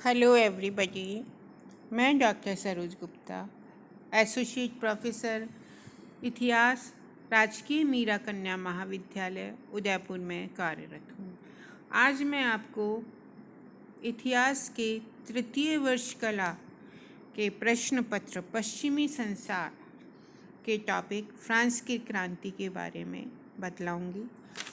Hello everybody. मैं doctor Saroj Gupta, associate professor इतिहास, राजकीय मीरा कन्या महाविद्यालय उदयपुर में कार्यरत हूँ। आज मैं आपको इतिहास के तृतीय वर्ष कला के प्रश्न पत्र पश्चिमी संसार के टॉपिक फ्रांस की क्रांति के बारे में बतलाऊंगी।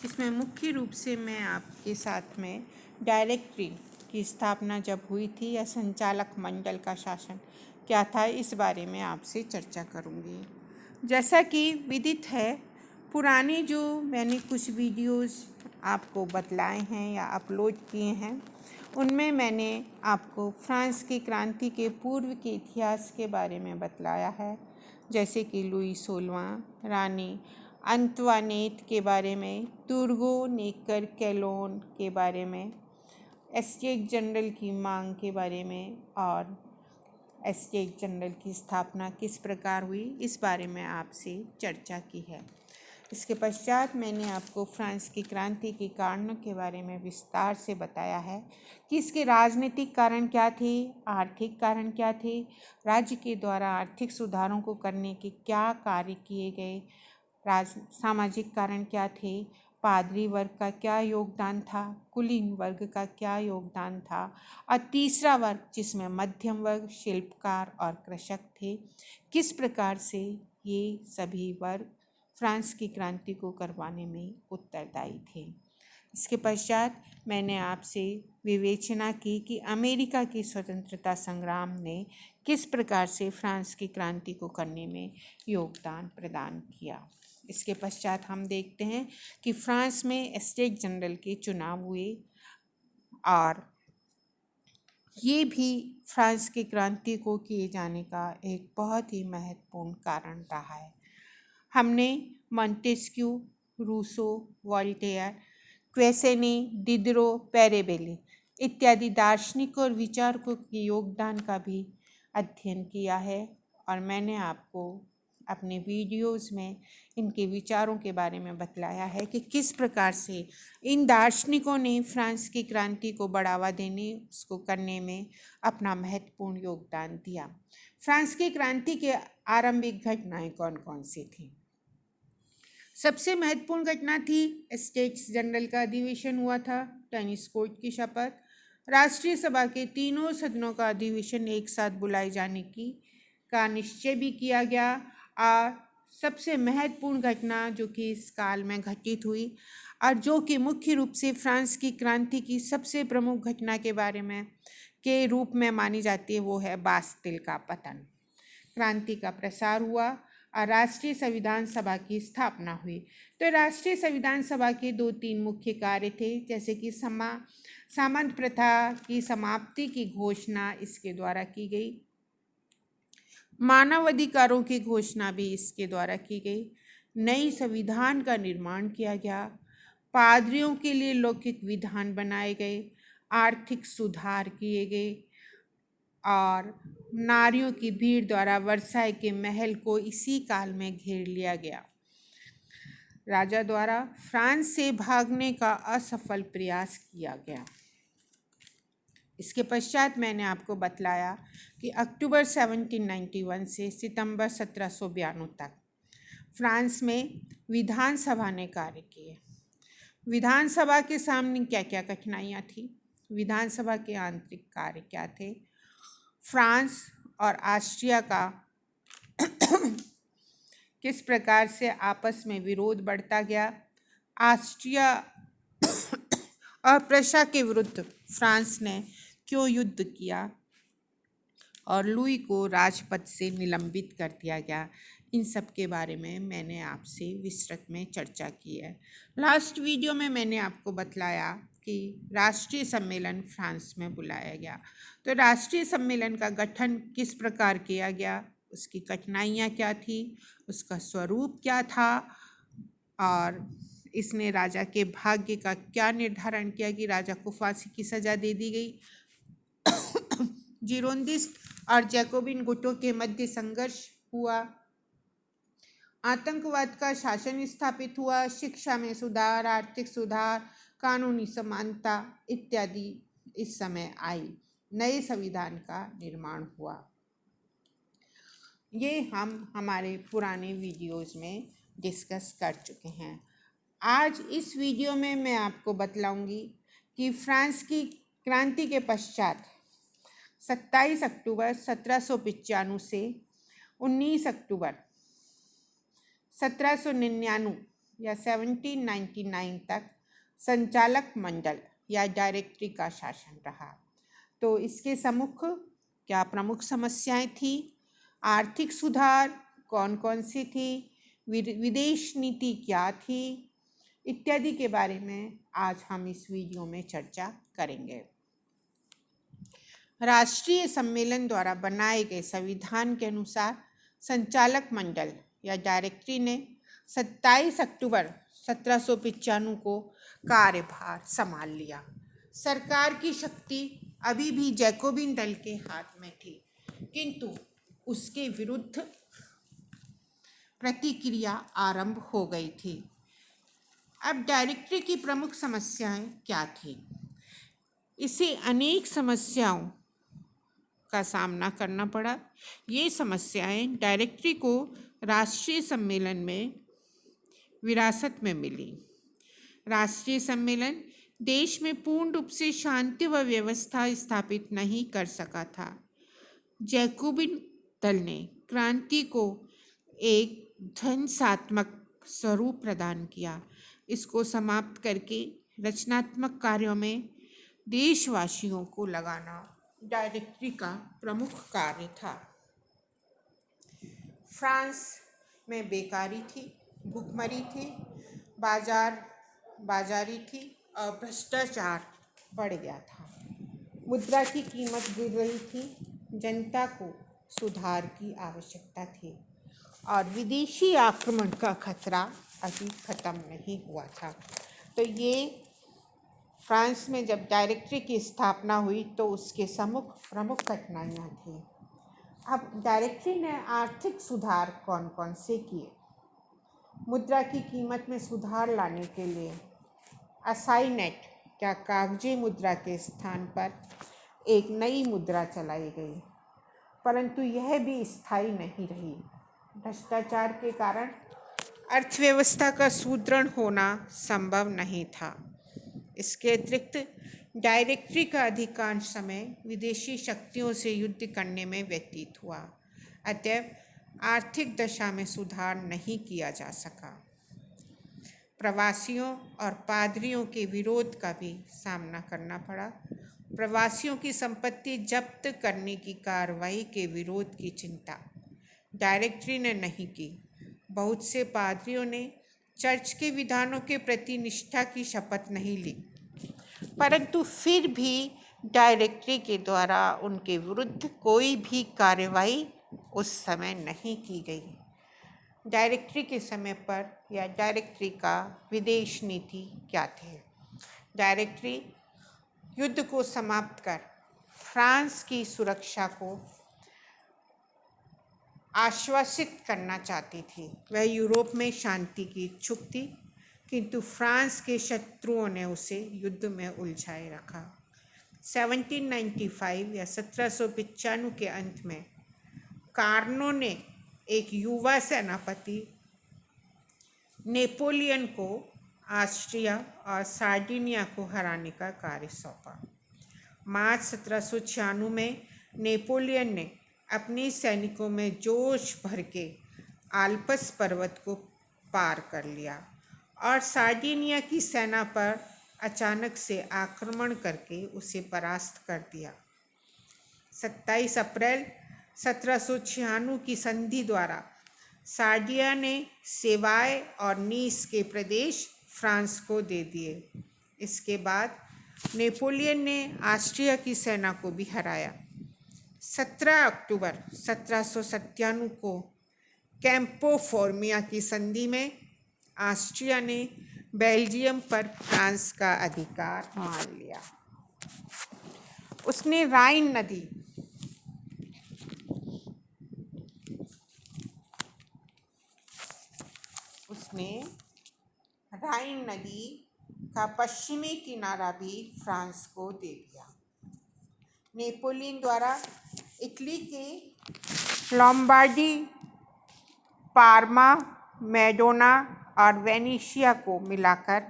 इसमें मुख्य रूप से मैं आपके साथ में डायरेक्टरी की स्थापना जब हुई थी या संचालक मंडल का शासन क्या था, इस बारे में आपसे चर्चा करूंगी। जैसा कि विदित है, पुराने जो मैंने कुछ वीडियोस आपको बतलाए हैं या अपलोड किए हैं, उनमें मैंने आपको फ्रांस की क्रांति के पूर्व के इतिहास के बारे में बतलाया है, जैसे कि लुई 16वां, रानी अंतवानेट के बारे में, तुर्गो नेकर कैलोन के बारे में, एस्टेट जनरल की मांग के बारे में और एस्टेट जनरल की स्थापना किस प्रकार हुई, इस बारे में आपसे चर्चा की है। इसके पश्चात मैंने आपको फ्रांस की क्रांति के कारणों के बारे में विस्तार से बताया है कि इसके राजनीतिक कारण क्या थे, आर्थिक कारण क्या थे, राज्य के द्वारा आर्थिक सुधारों को करने के क्या कार्य किए गए, सामाजिक कारण क्या थे, पादरी वर्ग का क्या योगदान था, कुलीन वर्ग का क्या योगदान था, और तीसरा वर्ग जिसमें मध्यम वर्ग, शिल्पकार और कृषक थे, किस प्रकार से ये सभी वर्ग फ्रांस की क्रांति को करवाने में उत्तरदायी थे। इसके पश्चात मैंने आपसे विवेचना की कि अमेरिका की स्वतंत्रता संग्राम ने किस प्रकार से फ्रांस की क्रांति को करने में योगदान प्रदान किया। इसके पश्चात हम देखते हैं कि फ्रांस में एस्टेट जनरल के चुनाव हुए और ये भी फ्रांस की क्रांति को किए जाने का एक बहुत ही महत्वपूर्ण कारण रहा है। हमने मॉन्टेस्क्यू, रूसो, वोल्टेयर, क्वेसेनी, डिडरो, पेरेबेली इत्यादि दार्शनिकों और विचारकों के योगदान का भी अध्ययन किया है और मैंने आपको अपने वीडियोस में इनके विचारों के बारे में बतलाया है कि किस प्रकार से इन दार्शनिकों ने फ्रांस की क्रांति को बढ़ावा देने, उसको करने में अपना महत्वपूर्ण योगदान दिया। फ्रांस की क्रांति के आरंभिक घटनाएं कौन कौन सी थी? सबसे महत्वपूर्ण घटना थी एस्टेट्स जनरल का अधिवेशन हुआ था, टेनिस कोर्ट की शपथ, राष्ट्रीय सभा के तीनों सदनों का अधिवेशन एक साथ बुलाए जाने की का निश्चय भी किया गया। और सबसे महत्वपूर्ण घटना जो कि इस काल में घटित हुई और जो कि मुख्य रूप से फ्रांस की क्रांति की सबसे प्रमुख घटना के बारे में के रूप में मानी जाती है, वो है बास्तिल का पतन। क्रांति का प्रसार हुआ और राष्ट्रीय संविधान सभा की स्थापना हुई। तो राष्ट्रीय संविधान सभा के 2-3 मुख्य कार्य थे, जैसे कि सामंत प्रथा की समाप्ति की घोषणा इसके द्वारा की गई, मानव अधिकारों की घोषणा भी इसके द्वारा की गई, नई संविधान का निर्माण किया गया, पादरियों के लिए लौकिक विधान बनाए गए, आर्थिक सुधार किए गए और नारियों की भीड़ द्वारा वर्साई के महल को इसी काल में घेर लिया गया। राजा द्वारा फ्रांस से भागने का असफल प्रयास किया गया। इसके पश्चात मैंने आपको बतलाया कि अक्टूबर 1791 से सितंबर 1792 तक फ्रांस में विधानसभा ने कार्य किए। विधानसभा के सामने क्या क्या कठिनाइयाँ थी, विधानसभा के आंतरिक कार्य क्या थे, फ्रांस और ऑस्ट्रिया का किस प्रकार से आपस में विरोध बढ़ता गया, ऑस्ट्रिया और प्रशा के विरुद्ध फ्रांस ने क्यों युद्ध किया और लुई को राजपद से निलंबित कर दिया गया, इन सब के बारे में मैंने आपसे विस्तृत में चर्चा की है। लास्ट वीडियो में मैंने आपको बतलाया कि राष्ट्रीय सम्मेलन फ्रांस में बुलाया गया। तो राष्ट्रीय सम्मेलन का गठन किस प्रकार किया गया, उसकी कठिनाइयाँ क्या थी, उसका स्वरूप क्या था और इसने राजा के भाग्य का क्या निर्धारण किया कि राजा को फांसी की सजा दे दी गई। जिरोंदिस्ट और जैकोबिन गुटों के मध्य संघर्ष हुआ, आतंकवाद का शासन स्थापित हुआ, शिक्षा में सुधार, आर्थिक सुधार, कानूनी समानता इत्यादि इस समय आई। नए संविधान का निर्माण हुआ। ये हम हमारे पुराने वीडियोस में डिस्कस कर चुके हैं। आज इस वीडियो में मैं आपको बतलाऊंगी कि फ्रांस की क्रांति के पश्चात 27 अक्टूबर 1795 से 19 अक्टूबर 1799 या 1799 तक संचालक मंडल या डायरेक्टरी का शासन रहा। तो इसके प्रमुख समस्याएं थी, आर्थिक सुधार कौन कौन सी थी, विदेश नीति क्या थी, इत्यादि के बारे में आज हम इस वीडियो में चर्चा करेंगे। राष्ट्रीय सम्मेलन द्वारा बनाए गए संविधान के अनुसार संचालक मंडल या डायरेक्टरी ने 27 अक्टूबर 1795 को कार्यभार संभाल लिया। सरकार की शक्ति अभी भी जैकोबिन दल के हाथ में थी, किंतु उसके विरुद्ध प्रतिक्रिया आरंभ हो गई थी। अब डायरेक्टरी की प्रमुख समस्याएं क्या थी? इसे अनेक समस्याओं का सामना करना पड़ा। ये समस्याएं डायरेक्टरी को राष्ट्रीय सम्मेलन में विरासत में मिली। राष्ट्रीय सम्मेलन देश में पूर्ण रूप से शांति व व्यवस्था स्थापित नहीं कर सका था। जैकोबिन दल ने क्रांति को एक ध्वंसात्मक स्वरूप प्रदान किया। इसको समाप्त करके रचनात्मक कार्यों में देशवासियों को लगाना डायरेक्टरी का प्रमुख कार्य था। फ्रांस में बेकारी थी, भुखमरी थी, बाजारी थी और भ्रष्टाचार बढ़ गया था। मुद्रा की कीमत गिर रही थी, जनता को सुधार की आवश्यकता थी और विदेशी आक्रमण का खतरा अभी खत्म नहीं हुआ था। तो ये फ्रांस में जब डायरेक्टरी की स्थापना हुई तो उसके प्रमुख कठिनाइयाँ थी। अब डायरेक्टरी ने आर्थिक सुधार कौन कौन से किए? मुद्रा की कीमत में सुधार लाने के लिए असाइनेट या कागजी मुद्रा के स्थान पर एक नई मुद्रा चलाई गई, परंतु यह भी स्थायी नहीं रही। भ्रष्टाचार के कारण अर्थव्यवस्था का सुदृढ़ होना संभव नहीं था। इसके अतिरिक्त डायरेक्टरी का अधिकांश समय विदेशी शक्तियों से युद्ध करने में व्यतीत हुआ, अतएव आर्थिक दशा में सुधार नहीं किया जा सका। प्रवासियों और पादरियों के विरोध का भी सामना करना पड़ा। प्रवासियों की संपत्ति जब्त करने की कार्रवाई के विरोध की चिंता डायरेक्टरी ने नहीं की। बहुत से पादरियों ने चर्च के विधानों के प्रति निष्ठा की शपथ नहीं ली, परंतु फिर भी डायरेक्टरी के द्वारा उनके विरुद्ध कोई भी कार्रवाई उस समय नहीं की गई। डायरेक्टरी के समय पर या डायरेक्टरी का विदेश नीति क्या थे? डायरेक्टरी युद्ध को समाप्त कर फ्रांस की सुरक्षा को आश्वासित करना चाहती थी। वह यूरोप में शांति की इच्छुक थी, किंतु फ्रांस के शत्रुओं ने उसे युद्ध में उलझाए रखा। 1795 या 1795 के अंत में कार्नो ने एक युवा सेनापति नेपोलियन को ऑस्ट्रिया और सार्डिनिया को हराने का कार्य सौंपा। मार्च 1796 में नेपोलियन ने अपने सैनिकों में जोश भर के आल्प्स पर्वत को पार कर लिया और सार्डिनिया की सेना पर अचानक से आक्रमण करके उसे परास्त कर दिया। 27 अप्रैल 1796 की संधि द्वारा सार्डिया ने सेवाय और नीस के प्रदेश फ्रांस को दे दिए। इसके बाद नेपोलियन ने ऑस्ट्रिया की सेना को भी हराया। 17 अक्टूबर 1797 को कैंपो फॉर्मिया की संधि में ऑस्ट्रिया ने बेल्जियम पर फ्रांस का अधिकार मान लिया। उसने राइन नदी का पश्चिमी किनारा भी फ्रांस को दे दिया। नेपोलियन द्वारा इटली के लॉम्बार्डी, पार्मा, मेडोना और वेनेशिया को मिलाकर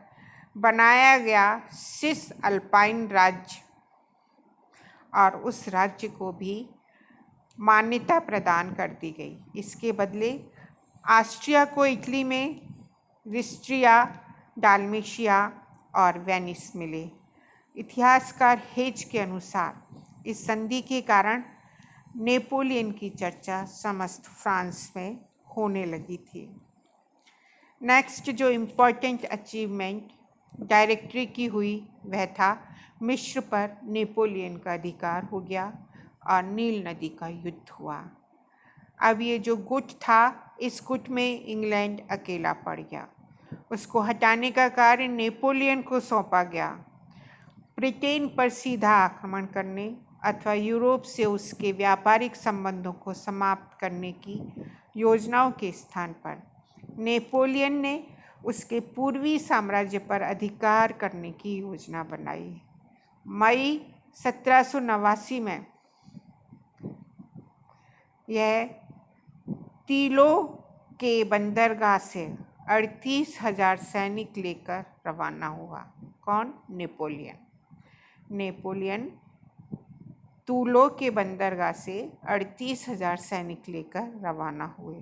बनाया गया सिस अल्पाइन राज्य और उस राज्य को भी मान्यता प्रदान कर दी गई। इसके बदले ऑस्ट्रिया को इटली में रिस्ट्रिया, डाल्मेशिया और वेनिस मिले। इतिहासकार हेज के अनुसार इस संधि के कारण नेपोलियन की चर्चा समस्त फ्रांस में होने लगी थी। नेक्स्ट जो इम्पोर्टेंट अचीवमेंट डायरेक्टरी की हुई वह था मिस्र पर नेपोलियन का अधिकार हो गया और नील नदी का युद्ध हुआ। अब ये जो गुट था, इस गुट में इंग्लैंड अकेला पड़ गया। उसको हटाने का कार्य नेपोलियन को सौंपा गया। ब्रिटेन पर सीधा आक्रमण करने अथवा यूरोप से उसके व्यापारिक संबंधों को समाप्त करने की योजनाओं के स्थान पर नेपोलियन ने उसके पूर्वी साम्राज्य पर अधिकार करने की योजना बनाई। मई 1789 में यह तीलो के बंदरगाह से 38,000 सैनिक लेकर रवाना हुआ। कौन? नेपोलियन तूलो के बंदरगाह से 38,000 सैनिक लेकर रवाना हुए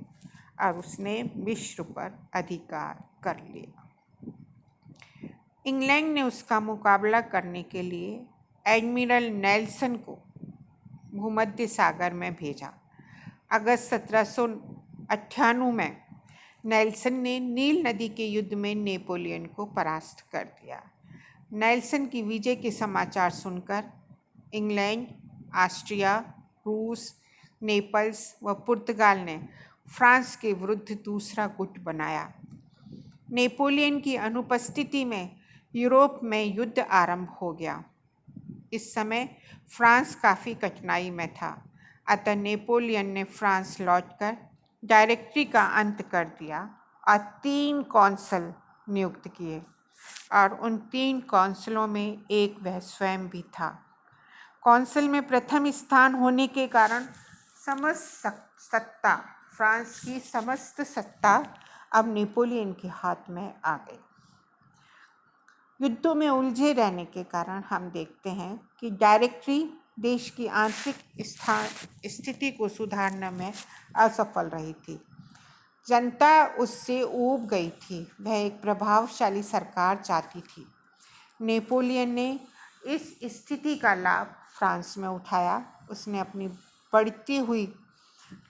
और उसने मिस्र पर अधिकार कर लिया। इंग्लैंड ने उसका मुकाबला करने के लिए एडमिरल नेल्सन को भूमध्य सागर में भेजा। अगस्त 1798 में नेल्सन ने नील नदी के युद्ध में नेपोलियन को परास्त कर दिया। नेल्सन की विजय के समाचार सुनकर इंग्लैंड, ऑस्ट्रिया, रूस, नेपल्स व पुर्तगाल ने फ्रांस के विरुद्ध दूसरा गुट बनाया। नेपोलियन की अनुपस्थिति में यूरोप में युद्ध आरंभ हो गया। इस समय फ्रांस काफ़ी कठिनाई में था, अतः नेपोलियन ने फ्रांस लौटकर डायरेक्टरी का अंत कर दिया और 3 कौंसल नियुक्त किए और उन 3 कौंसलों में एक वह स्वयं भी था। कौंसिल में प्रथम स्थान होने के कारण फ्रांस की समस्त सत्ता अब नेपोलियन के हाथ में आ गई। युद्धों में उलझे रहने के कारण हम देखते हैं कि डायरेक्टरी देश की आंतरिक स्थिति को सुधारने में असफल रही थी। जनता उससे ऊब गई थी। वह एक प्रभावशाली सरकार चाहती थी। नेपोलियन ने इस स्थिति का लाभ फ्रांस में उठाया। उसने अपनी बढ़ती हुई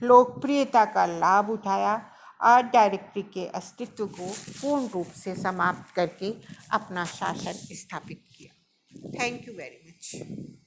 लोकप्रियता का लाभ उठाया और डायरेक्टरी के अस्तित्व को पूर्ण रूप से समाप्त करके अपना शासन स्थापित किया। Thank you very much.